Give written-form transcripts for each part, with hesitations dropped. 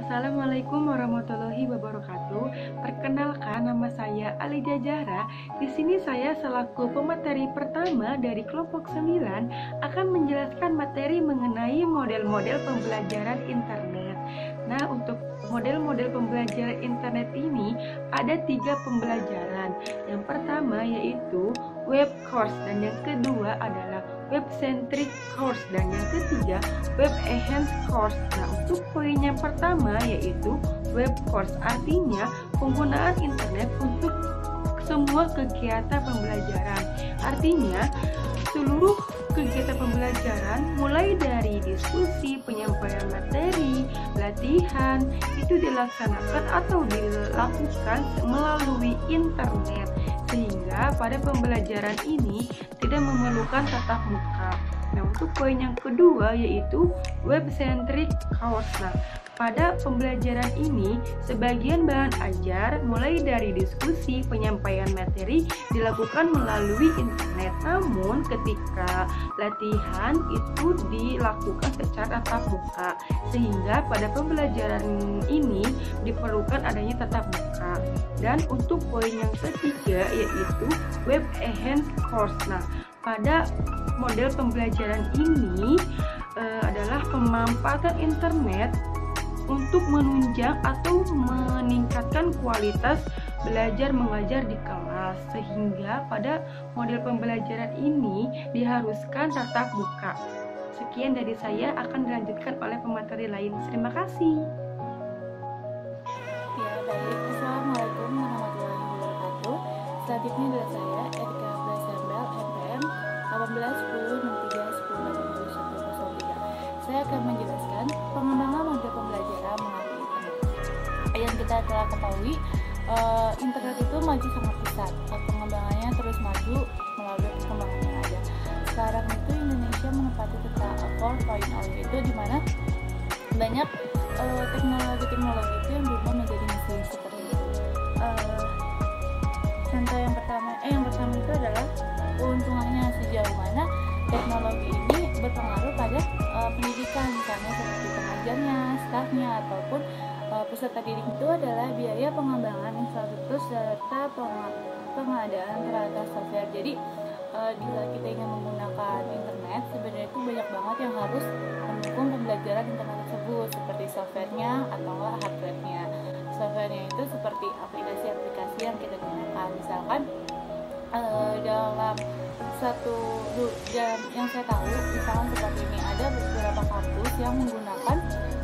Assalamualaikum warahmatullahi wabarakatuh. Perkenalkan, nama saya Alida Zahra. Di sini saya selaku pemateri pertama dari kelompok 9 akan menjelaskan materi mengenai model-model pembelajaran internet. Nah, untuk model-model pembelajaran internet ini ada 3 pembelajaran. Yang pertama yaitu web course, dan yang kedua adalah web centric course, dan yang ketiga web enhanced course. Nah, untuk poin yang pertama yaitu web course, artinya penggunaan internet untuk semua kegiatan pembelajaran. Artinya seluruh kegiatan pembelajaran mulai dari diskusi, penyampaian materi, latihan itu dilaksanakan atau dilakukan melalui internet, sehingga pada pembelajaran ini tidak memerlukan tatap muka. Nah, untuk poin yang kedua yaitu web centric course. Nah, pada pembelajaran ini sebagian bahan ajar mulai dari diskusi, penyampaian materi dilakukan melalui internet. Namun ketika latihan itu dilakukan secara tatap muka, sehingga pada pembelajaran ini diperlukan adanya tatap muka. Dan untuk poin yang ketiga yaitu web enhanced course. Nah, pada model pembelajaran ini adalah pemanfaatan internet untuk menunjang atau meningkatkan kualitas belajar mengajar di kelas, sehingga pada model pembelajaran ini diharuskan tatap muka. Sekian dari saya, akan dilanjutkan oleh pemateri lain. Terima kasih. Ya, baik. Assalamualaikum warahmatullahi wabarakatuh. Selanjutnya adalah saya, Erika Blasembel, MPM 181063108103. Saya akan menjelaskan pengembangan model pembelajaran melalui internet. Yang kita telah ketahui, internet itu maju sangat pesat. Pengembangannya terus maju melalui perkembangan yang ada. Sekarang itu Indonesia menempati peta 4.0, itu dimana banyak teknologi-teknologi itu yang berubah menjadi mesin seperti itu. Contoh yang pertama itu adalah keuntungannya sejauh mana teknologi ini berpengaruh pada pendidikan, misalnya seperti pengajarnya, stafnya, ataupun peserta didik. Itu adalah biaya pengembangan infrastruktur serta pengadaan peralatan software. Jadi jika kita ingin menggunakan internet, sebenarnya itu banyak banget yang harus mendukung pembelajaran internet tersebut, seperti softwarenya atau hardwarenya. Softwarenya itu seperti aplikasi-aplikasi yang kita gunakan. Misalkan dalam yang saya tahu, misalkan seperti ini, ada beberapa kampus yang menggunakan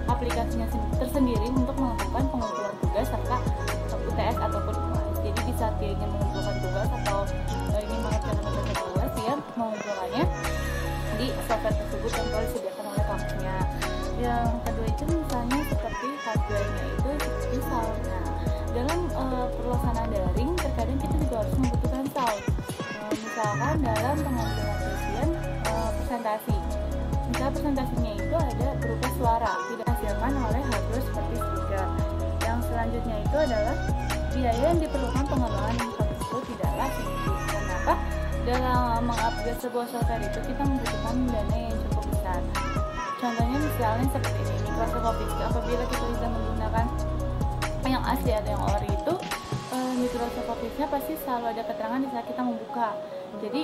aplikasinya tersendiri untuk melakukan pengumpulan tugas serta UTS ataupun UAS. Jadi di saat dia ingin mengumpulkan tugas atau ingin mengerjakan tugas, dia mengumpulkannya di software tersebut yang telah disediakan oleh kampusnya. Yang kedua itu misalnya seperti hardware-nya itu seperti sound. Nah, dalam pelaksanaan daring terkadang kita juga harus membutuhkan sound. Misalkan dalam pengambilan dosen presentasi, misalnya presentasinya itu ada berupa suara, tidak dihasilkan oleh hardware seperti speaker. Yang selanjutnya itu adalah biaya yang diperlukan pengembangan infrastruktur tidaklah sedikit. Kenapa? Dalam mengupgrade sebuah software itu kita membutuhkan dana yang cukup besar. Contohnya misalnya seperti ini, Microsoft Office. Apabila kita tidak menggunakan yang asli atau yang ori itu, Microsoft Office-nya pasti selalu ada keterangan di saat kita membuka. Jadi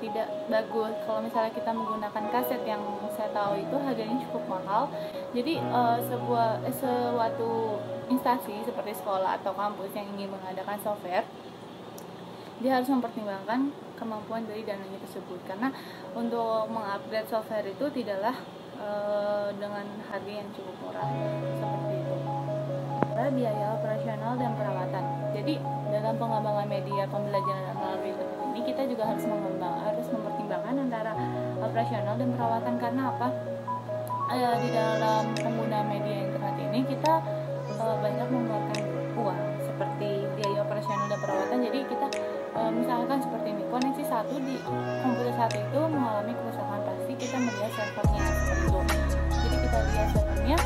tidak bagus kalau misalnya kita menggunakan kaset yang saya tahu itu harganya cukup mahal. Jadi suatu instansi seperti sekolah atau kampus yang ingin mengadakan software, dia harus mempertimbangkan kemampuan dari dananya tersebut, karena untuk mengupgrade software itu tidaklah dengan harga yang cukup murah seperti itu. Biaya operasional dan perawatan. Jadi dalam pengembangan media pembelajaran melalui internet ini kita juga harus mempertimbangkan antara operasional dan perawatan. Karena apa? Di dalam penggunaan media internet ini kita banyak mengeluarkan uang seperti biaya operasional dan perawatan. Jadi kita misalkan seperti ini, koneksi satu di komputer satu itu mengalami kerusakan, pasti kita melihat servernya seperti itu. Jadi kita lihat servernya,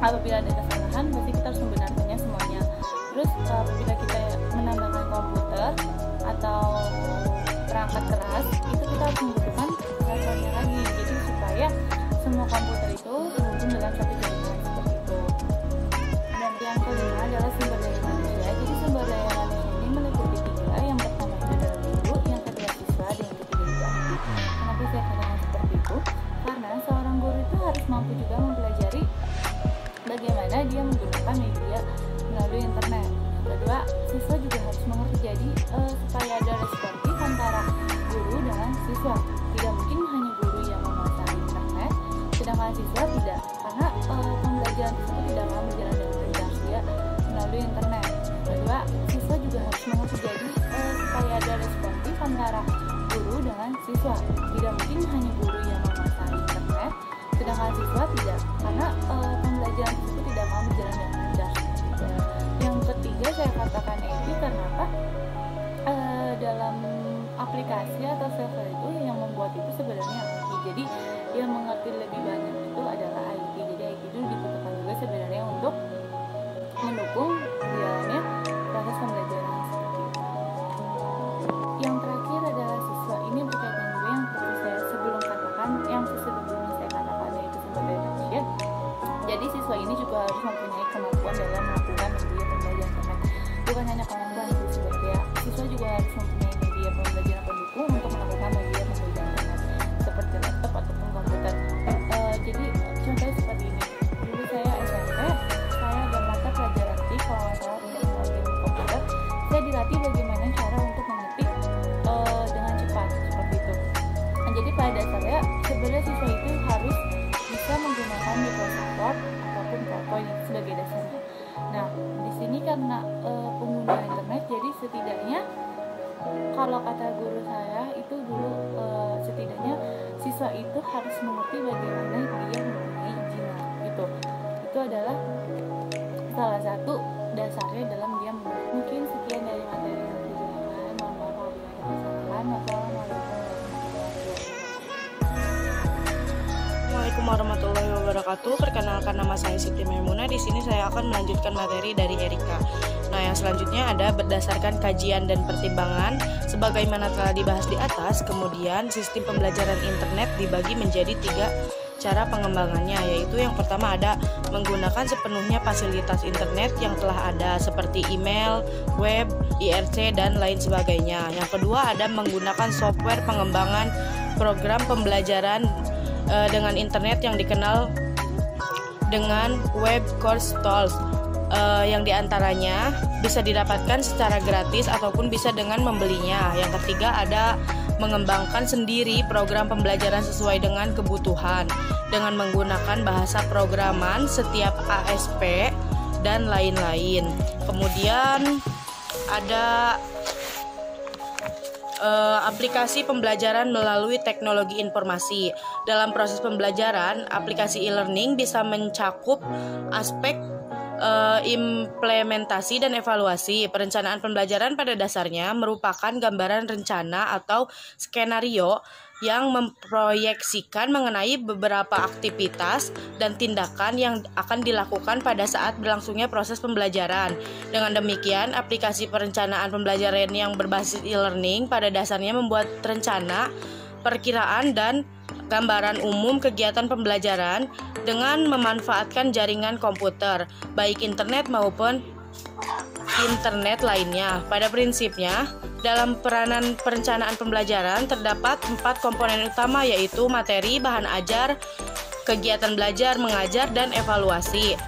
apabila ada kesalahan pasti kita harus membenarkannya semuanya. Terus apabila kita menambahkan komputer atau perangkat keras, itu kita harus membutuhkan servernya lagi. Jadi supaya semua komputer itu terhubung dengan dia menggunakan media melalui internet. Yang kedua, siswa juga harus mengerti. Jadi supaya ada responsif antara guru dengan siswa. Tidak mungkin hanya guru yang menguasai internet, sedangkan siswa tidak, karena pembelajaran tersebut tidak akan berjalan dengan lancar dia melalui internet. Yang kedua, siswa juga harus mengerti. Jadi supaya ada responsif antara guru dengan siswa. Tidak mungkin hanya guru yang menguasai internet, sedangkan siswa tidak, karena pembelajaran tersebut tidak akan berjalan dengan lancar. Yang ketiga, saya katakan itu karena apa? Dalam aplikasi atau server itu yang membuat itu sebenarnya IT. Jadi yang mengerti lebih banyak itu adalah IT. Jadi IT itu dibutuhkan juga sebenarnya untuk mendukung berjalannya proses pembelajaran seperti itu. Yang terakhir adalah siswa. Ini berkaitan juga yang seperti saya sebelum katakan, yang sebelumnya saya katakan, yaitu sumber daya manusia. Jadi siswa ini juga harus mempunyai kemampuan dalam melakukan media pembelajaran internet. Bukan hanya kemampuan sumber daya, siswa juga harus mempunyai media pembelajaran pendukung untuk melakukan media pembelajaran internet seperti laptop ataupun komputer. Jadi contohnya seperti ini. Dulu saya SMP, saya ada mata pelajaran TIK, kalau nggak salah untuk mengerti komputer. Saya dilatih bagaimana cara untuk mengetik dengan cepat seperti itu. Nah, jadi pada dasarnya sebenarnya siswa itu harus bisa menggunakan Microsoft Word ataupun PowerPoint sebagai dasarnya. Nah, di sini karena penggunaan internet, jadi setidaknya kalau kata guru saya itu dulu setidaknya siswa itu harus mengerti bagaimana dia mempunyai jimat gitu. Itu adalah salah satu dasarnya dalam dia menulis. Mungkin sekian dari materi yang digunakan. Mohon maaf apabila ada kesalahan. Assalamualaikum warahmatullahi wabarakatuh. Perkenalkan, nama saya Siti Maimunah. Di sini saya akan melanjutkan materi dari Erika. Nah, yang selanjutnya ada berdasarkan kajian dan pertimbangan sebagaimana telah dibahas di atas. Kemudian sistem pembelajaran internet dibagi menjadi 3 cara pengembangannya, yaitu yang pertama ada menggunakan sepenuhnya fasilitas internet yang telah ada seperti email, web, IRC, dan lain sebagainya. Yang kedua ada menggunakan software pengembangan program pembelajaran dengan internet yang dikenal dengan web course tools, yang diantaranya bisa didapatkan secara gratis ataupun bisa dengan membelinya. Yang ketiga ada mengembangkan sendiri program pembelajaran sesuai dengan kebutuhan dengan menggunakan bahasa programan setiap ASP dan lain-lain. Kemudian ada aplikasi pembelajaran melalui teknologi informasi. Dalam proses pembelajaran, aplikasi e-learning bisa mencakup aspek implementasi dan evaluasi. Perencanaan pembelajaran pada dasarnya merupakan gambaran rencana atau skenario yang memproyeksikan mengenai beberapa aktivitas dan tindakan yang akan dilakukan pada saat berlangsungnya proses pembelajaran. Dengan demikian, aplikasi perencanaan pembelajaran yang berbasis e-learning pada dasarnya membuat rencana, perkiraan, dan gambaran umum kegiatan pembelajaran dengan memanfaatkan jaringan komputer, baik internet maupun internet lainnya. Pada prinsipnya, dalam peranan perencanaan pembelajaran terdapat 4 komponen utama, yaitu materi, bahan ajar, kegiatan belajar, mengajar, dan evaluasi.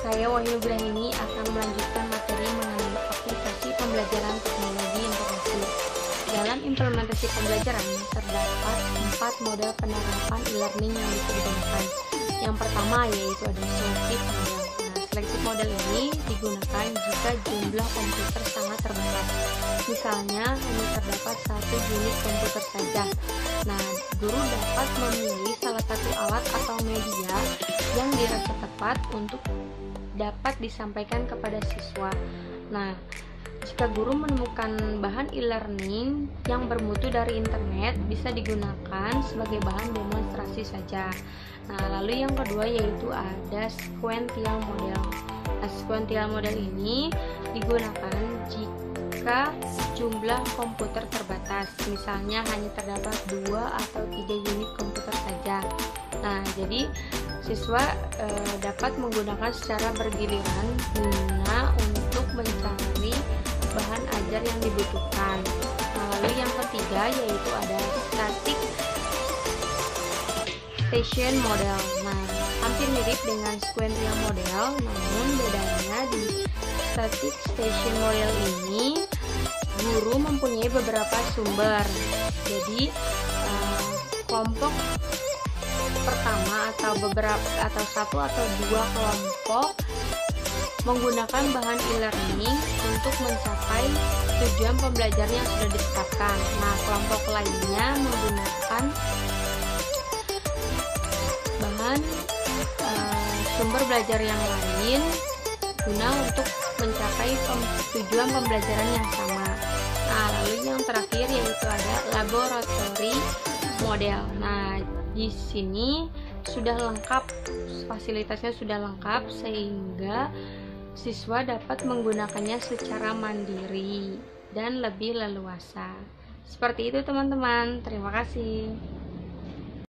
Saya Wahyu Ibrahimi akan melanjutkan materi mengenai aplikasi pembelajaran teknologi informasi. Dalam implementasi pembelajaran terdapat 4 model penerapan e-learning yang bisa digunakan. Yang pertama yaitu ada selective model. Selective model ini digunakan jika jumlah komputer sangat terbatas. Misalnya hanya terdapat 1 unit komputer saja. Nah, guru dapat memilih salah satu alat atau media yang dirasa tepat untuk dapat disampaikan kepada siswa. Nah, jika guru menemukan bahan e-learning yang bermutu dari internet, bisa digunakan sebagai bahan demonstrasi saja. Nah, lalu yang kedua yaitu ada sequential model. Nah, sequential model ini digunakan jika jumlah komputer terbatas, misalnya hanya terdapat 2 atau 3 unit komputer saja. Nah, jadi siswa dapat menggunakan secara bergiliran guna untuk mencari bahan ajar yang dibutuhkan. Nah, lalu yang ketiga yaitu ada static station model. Nah, hampir mirip dengan sequential model, namun bedanya di static station model ini guru mempunyai beberapa sumber. Jadi kelompok pertama atau satu atau dua kelompok menggunakan bahan e-learning untuk mencapai tujuan pembelajaran yang sudah ditetapkan. Nah, kelompok lainnya menggunakan bahan sumber belajar yang lain guna untuk mencapai tujuan pembelajaran yang sama. Nah, lalu yang terakhir yaitu ada laboratory model. Nah, di sini sudah lengkap, fasilitasnya sudah lengkap sehingga siswa dapat menggunakannya secara mandiri dan lebih leluasa. Seperti itu teman-teman, terima kasih.